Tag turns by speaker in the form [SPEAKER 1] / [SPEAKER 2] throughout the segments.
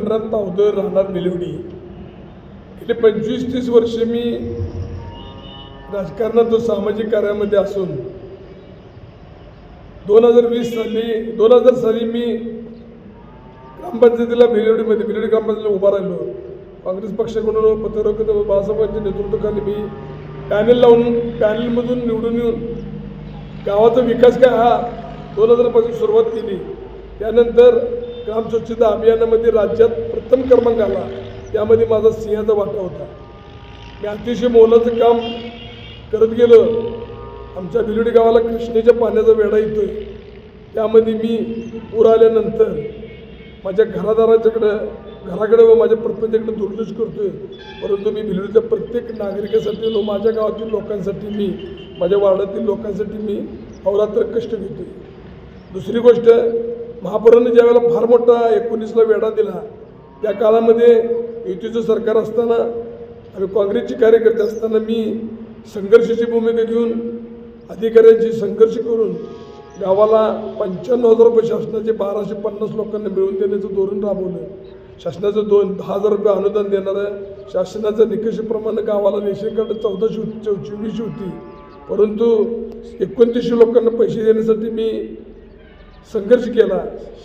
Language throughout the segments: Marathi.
[SPEAKER 1] पंढरनाथ तावदर राहणार निलवणी. गेले 25-30 वर्षे मी राजकारणात व सामाजिक कार्यामध्ये असून 2000 साली मी ग्रामपंचायतीला भिलवडी ग्रामपंचायतीला उभा राहिलो. काँग्रेस पक्षाकडून पत्रकार बाळासाहेबांच्या नेतृत्वाखाली मी पॅनलमधून निवडून येऊन गावाचा विकास काय हा 2000 पासून सुरुवात केली. त्यानंतर ग्राम स्वच्छता अभियानामध्ये राज्यात प्रथम क्रमांक आला. त्यामध्ये माझा सिंहाचा वाटा होता. मी अतिशय मोलाचं काम करत गेलो. आमच्या भिलवडी गावाला कृष्णेच्या पाण्याचा वेढा येतोय. त्यामध्ये मी पूर आल्यानंतर माझ्या घराकडे व माझ्या प्रपंचाकडे दुर्लक्ष करतोय. परंतु मी भिलवडीच्या प्रत्येक नागरिकासाठी व माझ्या गावातील लोकांसाठी मी माझ्या वार्डातील लोकांसाठी मी अहोरात्र कष्ट घेतोय. दुसरी गोष्ट, महापुराने ज्यावेळेला फार मोठा 19ला वेढा दिला त्या काळामध्ये युतीचं सरकार असताना आणि काँग्रेसचे कार्यकर्ते असताना मी संघर्षाची भूमिका घेऊन अधिकाऱ्यांशी संघर्ष करून गावाला 95,000 रुपये शासनाचे 1250 लोकांना मिळवून देण्याचं धोरण राबवलं. शासनाचं 10,000 रुपये अनुदान देणारं शासनाच्या निकषाप्रमाणे गावाला रेशन कार्ड 1424 होती. परंतु 2900 लोकांना पैसे देण्यासाठी मी संघर्ष केला.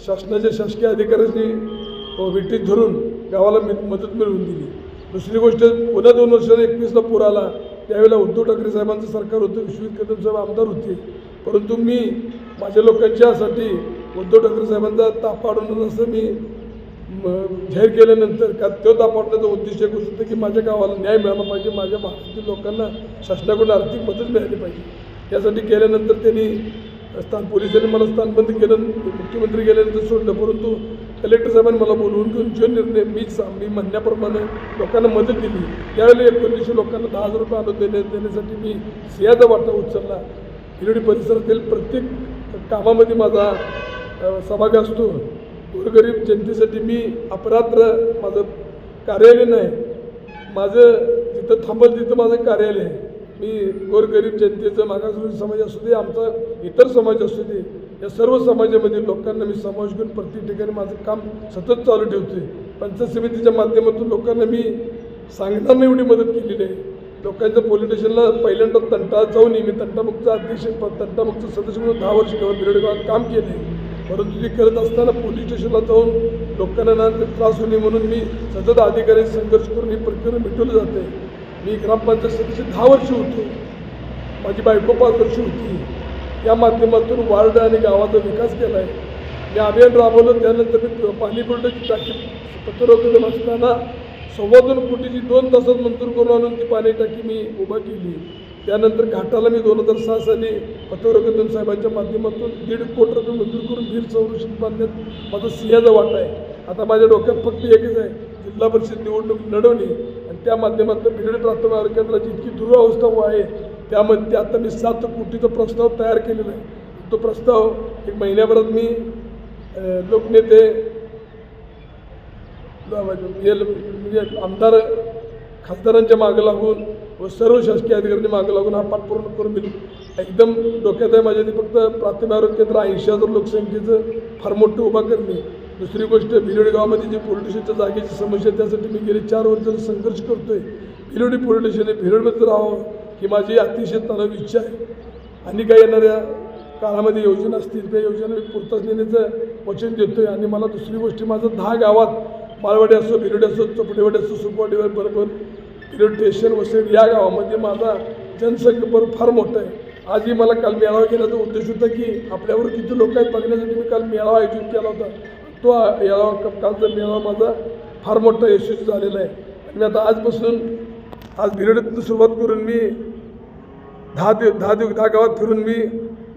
[SPEAKER 1] शासकीय अधिकाऱ्यांनी विटीत धरून गावाला मदत मिळवून दिली. दुसरी गोष्ट, पुन्हा 2 वर्षांनी 21ला पूर आला. त्यावेळेला उद्धव ठाकरे साहेबांचं सरकार होतं, विश्वजित कदम साहेब आमदार होते. परंतु मी माझ्या लोकांच्यासाठी उद्धव ठाकरे साहेबांचा ताप पाडवणार असं मी जाहीर केल्यानंतर का तो ताप पाडण्याचा उद्देश एक होतं की माझ्या गावाला न्याय मिळाला पाहिजे, माझ्या भागातील लोकांना शासनाकडून आर्थिक मदत मिळाली पाहिजे. यासाठी केल्यानंतर त्यांनी पोलिसांनी मला स्थानबंद केलं. मुख्यमंत्री गेल्यानंतर सोडलं. परंतु कलेक्टर साहेबांनी मला बोलवून घेऊन जो निर्णय मी म्हणण्याप्रमाणे लोकांना मदत दिली. त्यावेळेला 1900 लोकांना 10,000 रुपये अनुदान देण्यासाठी मी सिंहाचा वाटा उचलला. भिलवडी परिसरातील प्रत्येक कामामध्ये माझा सहभाग असतो. गोरगरीब जनतेसाठी मी अपरात्र माझं कार्यालय नाही, माझं जिथं थांबल तिथं माझं कार्यालय आहे. मी गोरगरीब जनतेचं, मागासवर्गीय समाज असू दे, आमचा इतर समाज असू दे, या सर्व समाजामधील लोकांना मी समावेश घेऊन प्रत्येक ठिकाणी माझं काम सतत चालू ठेवते. पंचायत समितीच्या माध्यमातून लोकांना मी सांगणार नाही एवढी मदत केलेली आहे. लोकांच्या पोलीस स्टेशनला पहिल्यांदा तंटा जाऊन मी तंटामुक्त अध्यक्ष, तंटामुक्त सदस्य म्हणून 10 वर्ष भिलवडी गावात काम केले. परंतु ते करत असताना पोलीस स्टेशनला जाऊन लोकांना त्रास होणे म्हणून मी सतत अधिकाऱ्यांशी संघर्ष करून हे प्रकरण मिटवलं जाते. मी ग्रामपंचायत सदस्य 10 वर्ष होतो. माझी बायको 5 वर्ष होती. या माध्यमातून वार्ड आणि गावाचा विकास केला आहे. मी अभियान राबवलं. त्यानंतर मी पाणी पुरवठ्याची टाकी पत्ररोखीत असताना 2.25 कोटीची 2 तासात मंजूर करून आणून ती पाणी टाकी मी उभा केली. त्यानंतर घाटाला मी 2006 साली पत्ररोखीत साहेबांच्या माध्यमातून 1.5 कोटी रुपये मंजूर करून वीर संरक्षण बांधण्यात माझा सिंहाचा वाटा आहे. आता माझ्या डोक्यात फक्त एकच आहे, जिल्हा परिषद निवडणूक लढवणे आणि त्या माध्यमातून भिलवडी प्राथमिक आरोग्य केंद्राची इतकी दुरावस्था आहे त्यामध्ये आता मी 7 कोटीचा प्रस्ताव तयार केलेला आहे. तो प्रस्ताव 1 महिन्याभरात मी लोकनेते म्हणजे आमदार खासदारांच्या मागं लागून व सर्व शासकीय अधिकाऱ्यांच्या मागं लागून हा पाठपुरावा करून मी एकदम डोक्यात आहे माझ्या. फक्त प्राथमिक आरोग्य केंद्र 80,000 लोकसंख्येचं फार मोठं उभा करणे. दुसरी गोष्ट, भिलवडी गावामध्ये जी पोलीस स्टेशनच्या जागेची समस्या, त्यासाठी मी गेले 4 वर्षाचा संघर्ष करतोय. भिलवडी पोलीस स्टेशन भिलवडीमध्ये राहावं ही माझी अतिशय तणाव इच्छा आहे. आणि काही येणाऱ्या काळामध्ये योजना असतील त्या योजना मी पूर्तता नेण्याचं वचन देतोय. आणि मला दुसरी गोष्ट, माझं 10 गावात माळवाडी असो, भिलवडी असो, चपडेवाडी असो, सुपवाडी बरोबर भिलवडी स्टेशन वसई या गावामध्ये माझा जनसंख्या फार मोठा आहे. आजही मला काल मेळावा घेण्याचा उद्देश होता की आपल्यावर किती लोक आहेत बघण्यासाठी मी काल मेळावा आयोजित केला होता. तो कालचा मेळावा माझा फार मोठा यशस्वी झालेला आहे. आणि आता आजपासून आज भिलवडीतून सुरुवात करून मी 10 गावात फिरून मी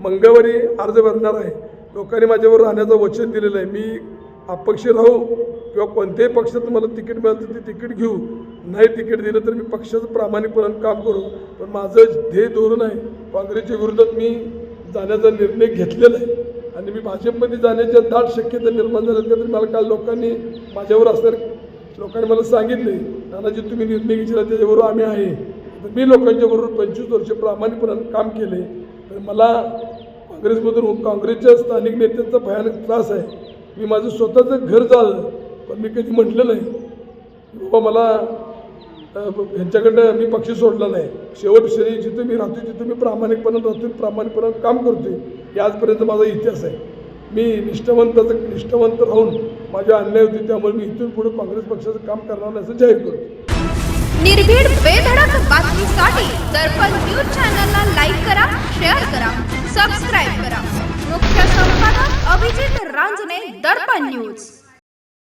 [SPEAKER 1] मंगळवारी अर्ज भरणार आहे. लोकांनी माझ्यावर राहण्याचं वचन दिलेलं आहे. मी अपक्ष राहू किंवा कोणत्याही पक्षात मला तिकीट मिळालं तर ते तिकीट घेऊ, नाही तिकीट दिलं तर मी पक्षाचं प्रामाणिकपणे काम करू. पण माझं ध्येय धोरण आहे, काँग्रेसच्या विरोधात मी जाण्याचा निर्णय घेतलेला आहे. आणि मी भाजपमध्ये जाण्याच्या दाट शक्यता निर्माण झाल्या. तर मला काल लोकांनी माझ्यावर असणार लोकांनी मला सांगितले, नानाजी तुम्ही निर्णय घेतला त्याच्याबरोबर आम्ही आहे. तर मी लोकांच्याबरोबर 25 वर्ष प्रामाणिकपणे काम केले. तर मला काँग्रेसमधून काँग्रेसच्या स्थानिक नेत्यांचा भयानक त्रास आहे. मी माझं स्वतःचं घर जाळलं. पण मी कधी म्हटलं नाही की बाबा मला ह्यांच्याकडनं मी पक्ष सोडला नाही. शेवट क्षणी जिथं मी राहतो तिथं मी प्रामाणिकपणे राहतो, प्रामाणिकपणे काम करतो आहे. हे आजपर्यंत माझा इतिहास आहे. मी निष्ठावंत राहून माझ्या अन्याय होते, त्यामुळे मी इथून पुढे काँग्रेस पक्षाचं काम करणार नाही असं जाहीर करतो.
[SPEAKER 2] निर्भीड बेधडक बातमीसाठी दर्पण न्यूज चॅनलला लाईक करा, शेअर करा, सबस्क्राईब करा. मुख्य संपादक अभिजित रांजणे, दर्पण न्यूज.